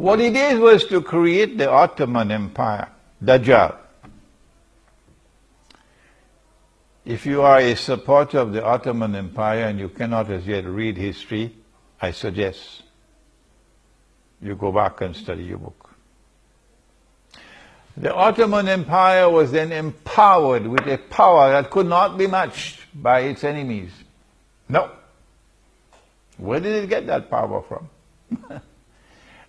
What he did was to create the Ottoman Empire, Dajjal. If you are a supporter of the Ottoman Empire and you cannot as yet read history, I suggest you go back and study your book. The Ottoman Empire was then empowered with a power that could not be matched by its enemies. No. Where did it get that power from?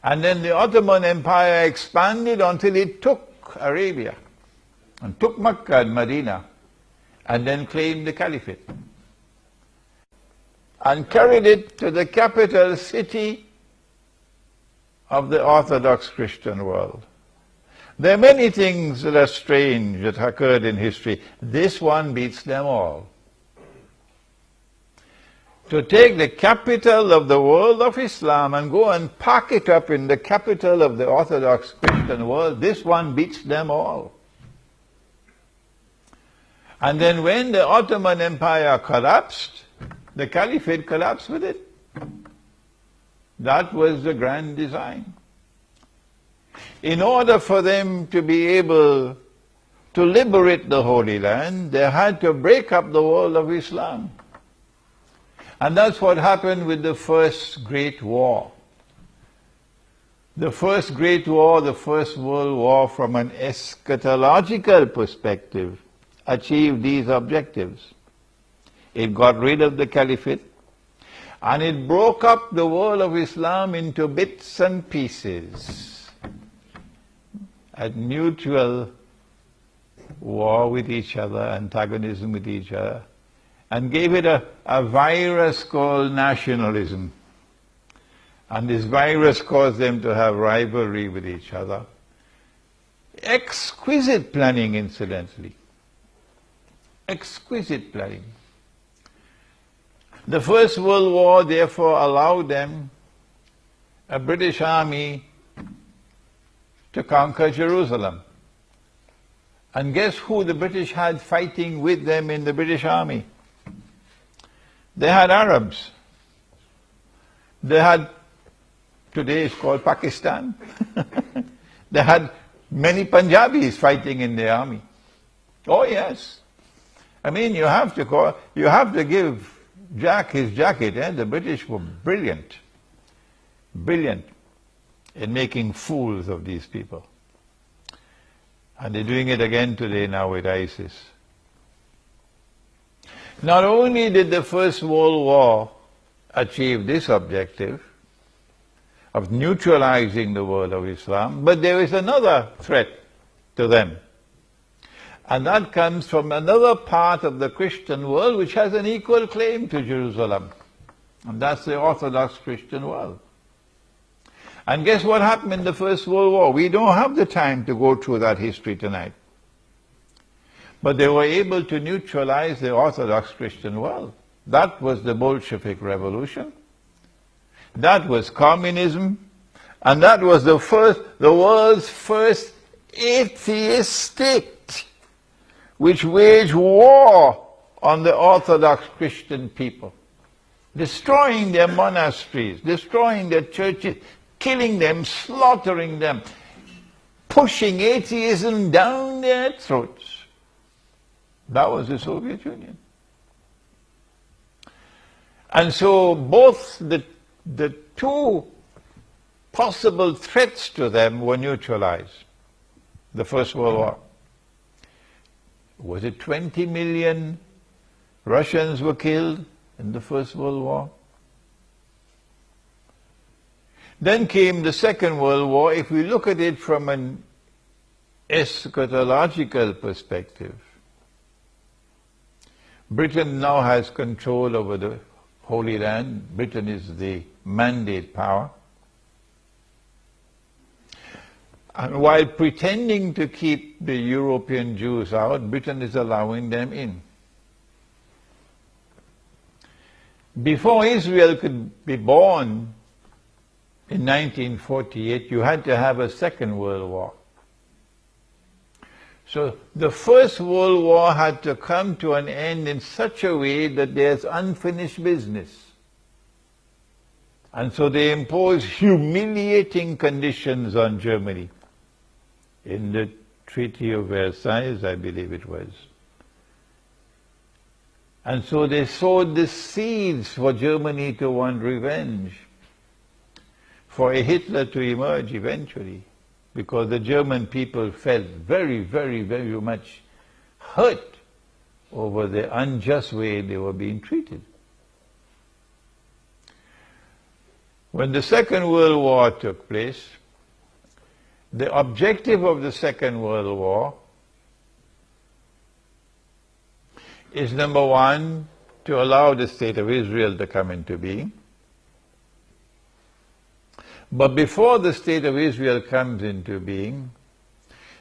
And then the Ottoman Empire expanded until it took Arabia and took Mecca and Medina and then claimed the Caliphate and carried it to the capital city of the Orthodox Christian world. There are many things that are strange that occurred in history. This one beats them all. To take the capital of the world of Islam and go and pack it up in the capital of the Orthodox Christian world, this one beats them all. And then when the Ottoman Empire collapsed, the Caliphate collapsed with it. That was the grand design. In order for them to be able to liberate the Holy Land, they had to break up the world of Islam. And that's what happened with the First Great War. The First Great War, the First World War, from an eschatological perspective, achieved these objectives. It got rid of the Caliphate, and it broke up the world of Islam into bits and pieces at mutual war with each other, antagonism with each other, and gave it a virus called nationalism. And this virus caused them to have rivalry with each other. Exquisite planning, incidentally. Exquisite planning. The First World War, therefore, allowed them, a British army, to conquer Jerusalem. And guess who the British had fighting with them in the British army? They had Arabs. They had, today it's called Pakistan. They had many Punjabis fighting in the army. Oh yes. I mean, you have to give Jack his jacket. The British were brilliant. Brilliant in making fools of these people. And they're doing it again today now with ISIS. Not only did the First World War achieve this objective of neutralizing the world of Islam, but there is another threat to them. And that comes from another part of the Christian world which has an equal claim to Jerusalem. And that's the Orthodox Christian world. And guess what happened in the First World War? We don't have the time to go through that history tonight. But they were able to neutralize the Orthodox Christian world. That was the Bolshevik Revolution. That was communism. And that was the world's first atheist state, which waged war on the Orthodox Christian people, destroying their monasteries, destroying their churches, killing them, slaughtering them, pushing atheism down their throats. That was the Soviet Union. And so both the two possible threats to them were neutralized. The First World War. Was it 20 million Russians were killed in the First World War? Then came the Second World War. If we look at it from an eschatological perspective, Britain now has control over the Holy Land. Britain is the mandate power. And while pretending to keep the European Jews out, Britain is allowing them in. Before Israel could be born in 1948, you had to have a Second World War. So the First World War had to come to an end in such a way that there's unfinished business. And so they imposed humiliating conditions on Germany in the Treaty of Versailles, I believe it was. And so they sowed the seeds for Germany to want revenge, for a Hitler to emerge eventually, because the German people felt very, very, very much hurt over the unjust way they were being treated. When the Second World War took place, the objective of the Second World War is, number one, to allow the State of Israel to come into being. But before the State of Israel comes into being,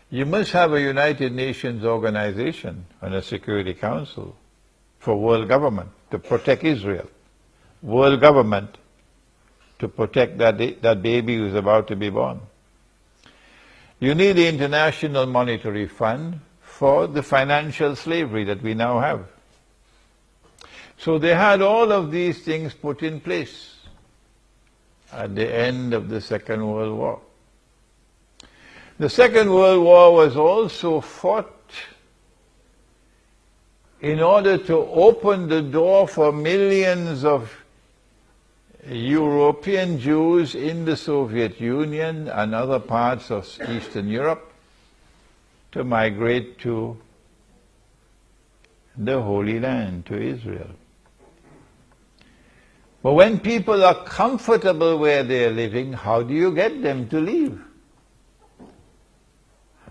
you must have a United Nations organization and a Security Council for world government to protect Israel. World government to protect that baby who's about to be born. You need the International Monetary Fund for the financial slavery that we now have. So they had all of these things put in place at the end of the Second World War. The Second World War was also fought in order to open the door for millions of European Jews in the Soviet Union and other parts of Eastern Europe to migrate to the Holy Land, to Israel. But when people are comfortable where they are living, how do you get them to leave?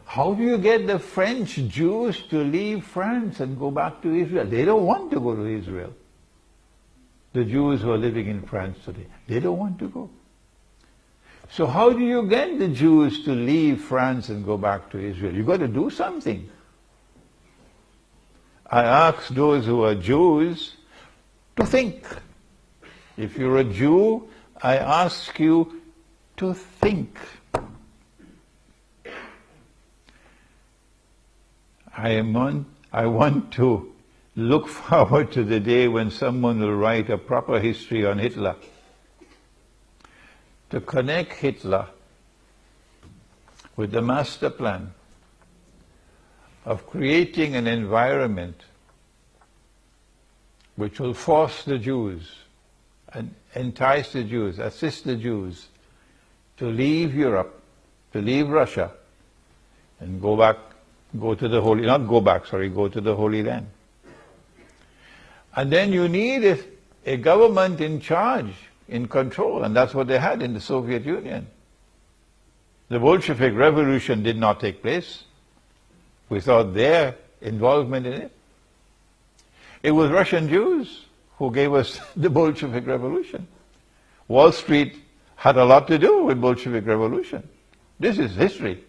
How do you get the French Jews to leave France and go back to Israel? They don't want to go to Israel. The Jews who are living in France today, they don't want to go. So how do you get the Jews to leave France and go back to Israel? You've got to do something. I ask those who are Jews to think. If you're a Jew, I ask you to think. I want to look forward to the day when someone will write a proper history on Hitler, to connect Hitler with the master plan of creating an environment which will force the Jews and entice the Jews, assist the Jews to leave Europe, to leave Russia, and go to the Holy Land. And then you need a government in charge, in control, and that's what they had in the Soviet Union. The Bolshevik Revolution did not take place without their involvement in it. It was Russian Jews who gave us the Bolshevik Revolution. Wall Street had a lot to do with Bolshevik Revolution. This is history.